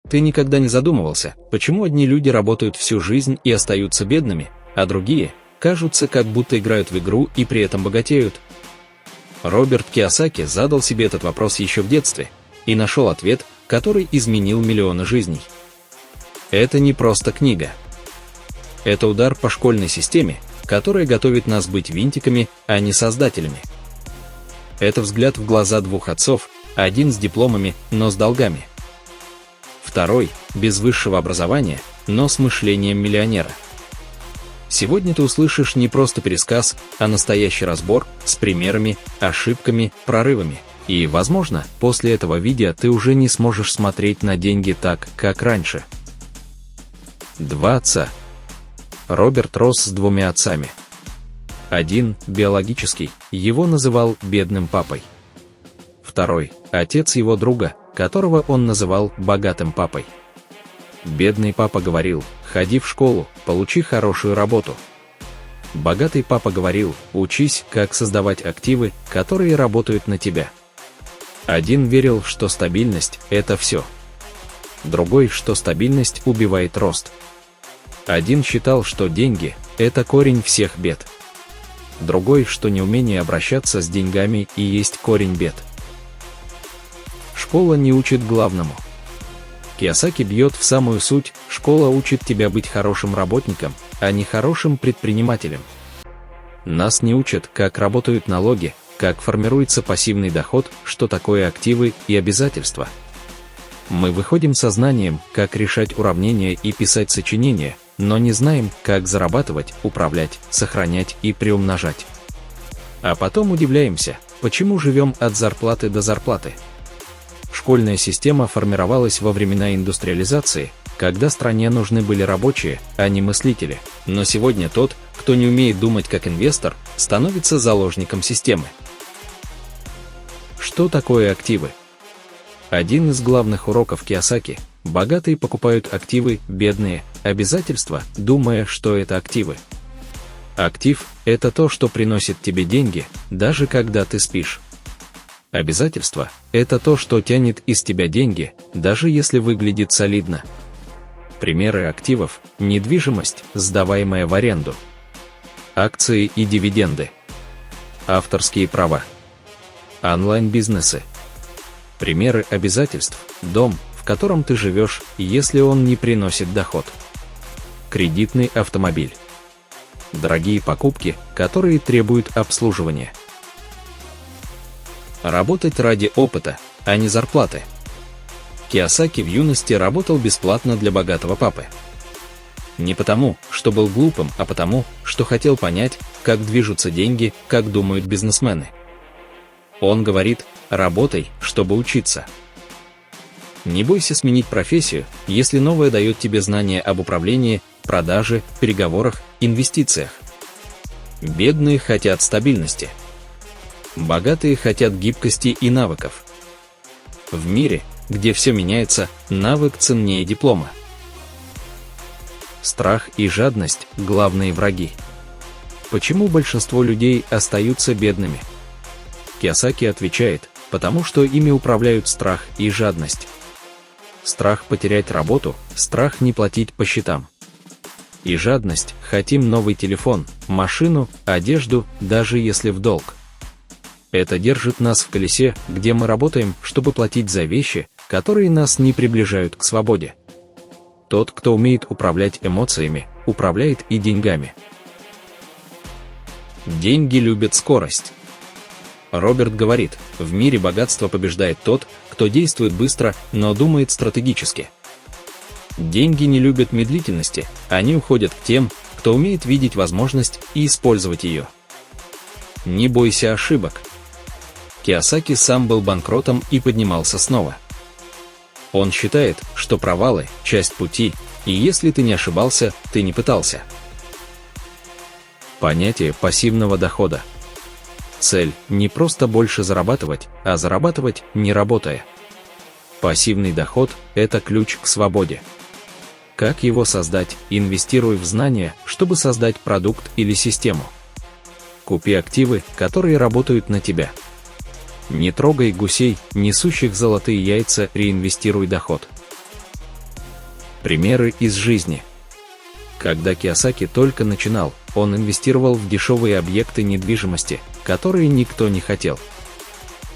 Ты никогда не задумывался, почему одни люди работают всю жизнь и остаются бедными, а другие кажутся, как будто играют в игру и при этом богатеют? Роберт Кийосаки задал себе этот вопрос еще в детстве и нашел ответ, который изменил миллионы жизней. Это не просто книга. Это удар по школьной системе, которая готовит нас быть винтиками, а не создателями. Это взгляд в глаза двух отцов, один с дипломами, но с долгами. Второй – без высшего образования, но с мышлением миллионера. Сегодня ты услышишь не просто пересказ, а настоящий разбор с примерами, ошибками, прорывами. И, возможно, после этого видео ты уже не сможешь смотреть на деньги так, как раньше. Два отца. Роберт рос с двумя отцами. Один, биологический, его называл бедным папой. Второй – отец его друга, которого он называл богатым папой. Бедный папа говорил: «Ходи в школу, получи хорошую работу». Богатый папа говорил: «Учись, как создавать активы, которые работают на тебя». Один верил, что стабильность – это все. Другой, что стабильность убивает рост. Один считал, что деньги – это корень всех бед. Другой, что неумение обращаться с деньгами и есть корень бед. Школа не учит главному. Кийосаки бьет в самую суть: школа учит тебя быть хорошим работником, а не хорошим предпринимателем. Нас не учат, как работают налоги, как формируется пассивный доход, что такое активы и обязательства. Мы выходим со знанием, как решать уравнения и писать сочинения, но не знаем, как зарабатывать, управлять, сохранять и приумножать. А потом удивляемся, почему живем от зарплаты до зарплаты. Школьная система формировалась во времена индустриализации, когда стране нужны были рабочие, а не мыслители. Но сегодня тот, кто не умеет думать как инвестор, становится заложником системы. Что такое активы? Один из главных уроков Кийосаки: богатые покупают активы, бедные – обязательства, думая, что это активы. Актив – это то, что приносит тебе деньги, даже когда ты спишь. Обязательство – это то, что тянет из тебя деньги, даже если выглядит солидно. Примеры активов – недвижимость, сдаваемая в аренду. Акции и дивиденды. Авторские права. Онлайн-бизнесы. Примеры обязательств – дом, в котором ты живешь, если он не приносит доход. Кредитный автомобиль. Дорогие покупки, которые требуют обслуживания. Работать ради опыта, а не зарплаты. Кийосаки в юности работал бесплатно для богатого папы. Не потому, что был глупым, а потому, что хотел понять, как движутся деньги, как думают бизнесмены. Он говорит: работай, чтобы учиться. Не бойся сменить профессию, если новая дает тебе знания об управлении, продаже, переговорах, инвестициях. Бедные хотят стабильности. Богатые хотят гибкости и навыков. В мире, где все меняется, навык ценнее диплома. Страх и жадность – главные враги. Почему большинство людей остаются бедными? Кийосаки отвечает: потому что ими управляют страх и жадность. Страх потерять работу, страх не платить по счетам. И жадность – хотим новый телефон, машину, одежду, даже если в долг. Это держит нас в колесе, где мы работаем, чтобы платить за вещи, которые нас не приближают к свободе. Тот, кто умеет управлять эмоциями, управляет и деньгами. Деньги любят скорость. Роберт говорит: в мире богатства побеждает тот, кто действует быстро, но думает стратегически. Деньги не любят медлительности, они уходят к тем, кто умеет видеть возможность и использовать ее. Не бойся ошибок. Кийосаки сам был банкротом и поднимался снова. Он считает, что провалы – часть пути, и если ты не ошибался, ты не пытался. Понятие пассивного дохода. Цель – не просто больше зарабатывать, а зарабатывать, не работая. Пассивный доход – это ключ к свободе. Как его создать? Инвестируй в знания, чтобы создать продукт или систему. Купи активы, которые работают на тебя. Не трогай гусей, несущих золотые яйца, реинвестируй доход. Примеры из жизни. Когда Кийосаки только начинал, он инвестировал в дешевые объекты недвижимости, которые никто не хотел.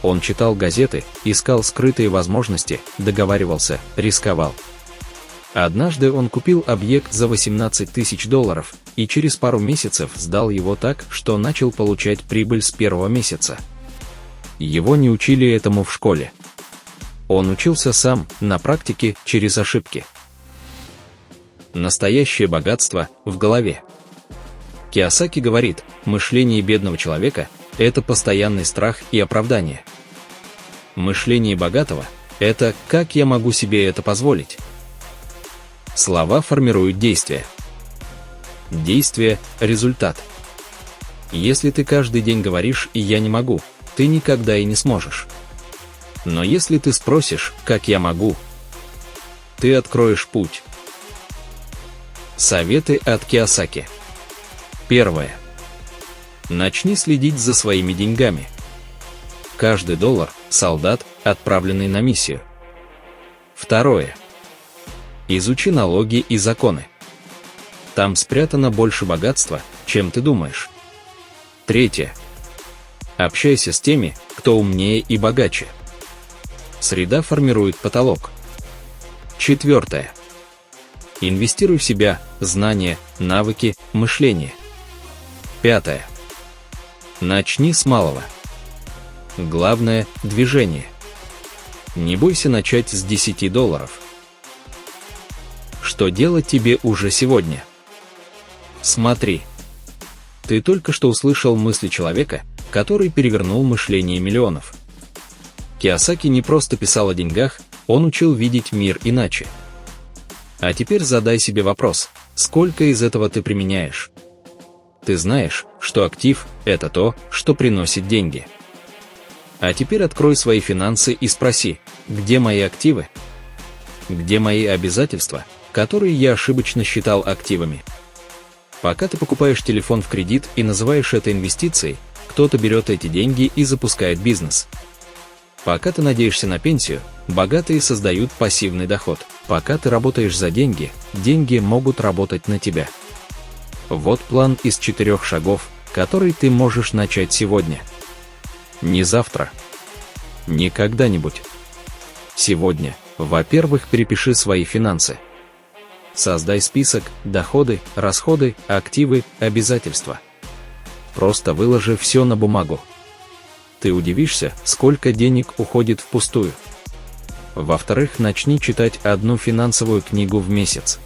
Он читал газеты, искал скрытые возможности, договаривался, рисковал. Однажды он купил объект за $18 тысяч и через пару месяцев сдал его так, что начал получать прибыль с первого месяца. Его не учили этому в школе. Он учился сам, на практике, через ошибки. Настоящее богатство в голове. Кийосаки говорит, мышление бедного человека – это постоянный страх и оправдание. Мышление богатого – это «как я могу себе это позволить?». Слова формируют действия. Действие – результат. Если ты каждый день говоришь «я не могу», ты никогда и не сможешь. Но если ты спросишь «как я могу?», ты откроешь путь. Советы от Кийосаки. Первое. Начни следить за своими деньгами. Каждый доллар – солдат, отправленный на миссию. Второе. Изучи налоги и законы. Там спрятано больше богатства, чем ты думаешь. Третье. Общайся с теми, кто умнее и богаче. Среда формирует потолок. Четвертое. Инвестируй в себя, знания, навыки, мышление. Пятое. Начни с малого. Главное – движение. Не бойся начать с $10. Что делать тебе уже сегодня? Смотри. Ты только что услышал мысли человека, который перевернул мышление миллионов. Кийосаки не просто писал о деньгах, он учил видеть мир иначе. А теперь задай себе вопрос, сколько из этого ты применяешь? Ты знаешь, что актив – это то, что приносит деньги. А теперь открой свои финансы и спроси, где мои активы? Где мои обязательства, которые я ошибочно считал активами? Пока ты покупаешь телефон в кредит и называешь это инвестицией, кто-то берет эти деньги и запускает бизнес. Пока ты надеешься на пенсию, богатые создают пассивный доход. Пока ты работаешь за деньги, деньги могут работать на тебя. Вот план из 4 шагов, который ты можешь начать сегодня. Не завтра. Не когда-нибудь. Сегодня, во-первых, перепиши свои финансы. Создай список: доходы, расходы, активы, обязательства. Просто выложи все на бумагу. Ты удивишься, сколько денег уходит впустую. Во-вторых, начни читать одну финансовую книгу в месяц.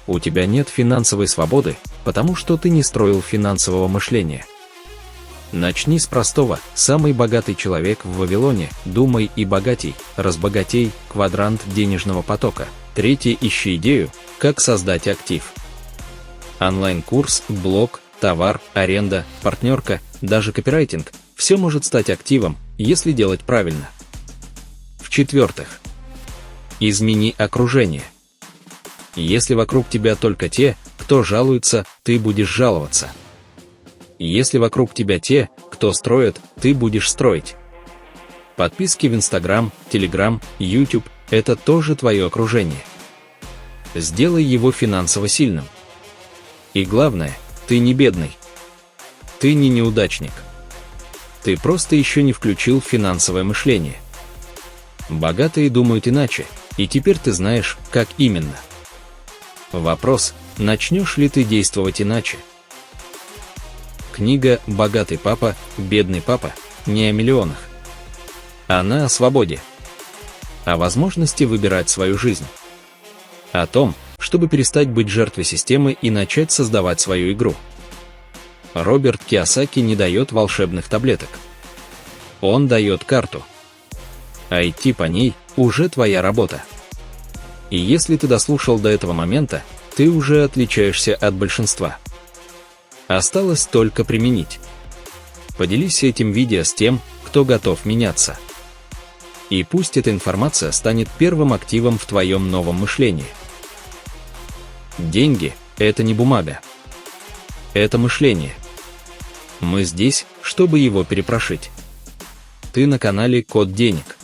У тебя нет финансовой свободы, потому что ты не строил финансового мышления. Начни с простого: самый богатый человек в Вавилоне, думай и богатей, разбогатей, квадрант денежного потока. Третье, ищи идею, как создать актив. Онлайн-курс, блог, товар, аренда, партнерка, даже копирайтинг – все может стать активом, если делать правильно. В-четвертых, измени окружение. Если вокруг тебя только те, кто жалуется, ты будешь жаловаться. Если вокруг тебя те, кто строит, ты будешь строить. Подписки в Instagram, Telegram, YouTube – это тоже твое окружение. Сделай его финансово сильным. И главное, ты не бедный. Ты не неудачник. Ты просто еще не включил финансовое мышление. Богатые думают иначе, и теперь ты знаешь, как именно. Вопрос: начнешь ли ты действовать иначе? Книга «Богатый папа, бедный папа» не о миллионах. Она о свободе. О возможности выбирать свою жизнь. О том, чтобы перестать быть жертвой системы и начать создавать свою игру. Роберт Кийосаки не дает волшебных таблеток. Он дает карту. А идти по ней уже твоя работа. И если ты дослушал до этого момента, ты уже отличаешься от большинства. Осталось только применить. Поделись этим видео с тем, кто готов меняться. И пусть эта информация станет первым активом в твоем новом мышлении. Деньги – это не бумага. Это мышление. Мы здесь, чтобы его перепрошить. Ты на канале Код денег.